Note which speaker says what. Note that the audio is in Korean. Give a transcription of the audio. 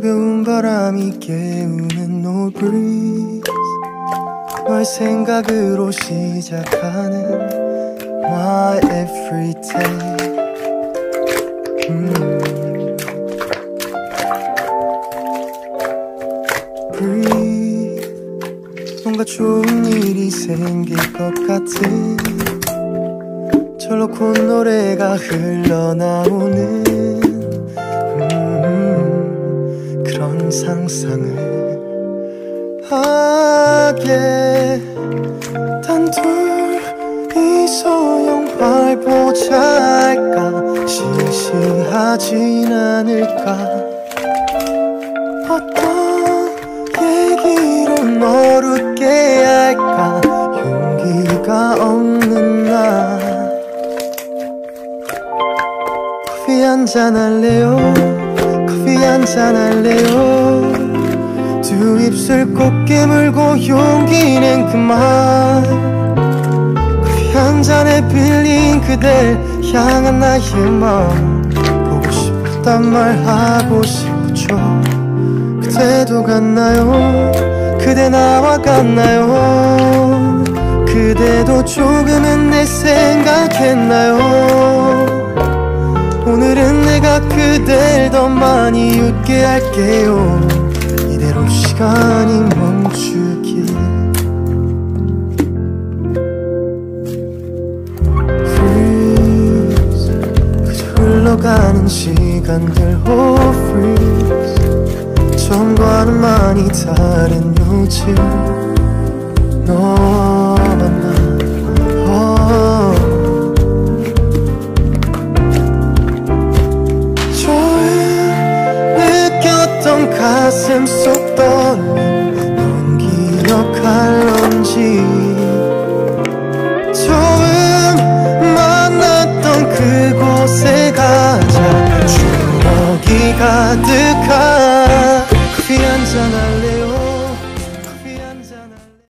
Speaker 1: 차가운 바람이 깨우는 No breeze, 널 생각으로 시작하는 My everyday. Breathe, 뭔가 좋은 일이 생길 것 같은 절로 콧노래가 흘러나오는 그런 상상을 하게. 단둘이서 영화를 보자 할까. 시시하진 않을까. 어떤 얘기로 널 웃게 할까. 용기가 없는 나. 커피 한잔 할래요. 커피 한잔 할래요. 두 입술 꼭 깨물고 용기 낸 그만. 커피 한 잔에 빌린 그댈 향한 나의 마음. 보고 싶단 말 하고 싶죠. 그대도 같나요? 그대 나와 같나요? 그대도 조금은 내 생각했나요? 오늘은 내가 그댈 더 많이 웃게 할게요. 이대로 시간이 멈추길. Freeze, 그저 흘러가는 시간들. Oh freeze, 처음과는 많이 다른 요즘. 너만 나 가슴 속 떨림 넌 기억할런지. 처음 만났던 그곳에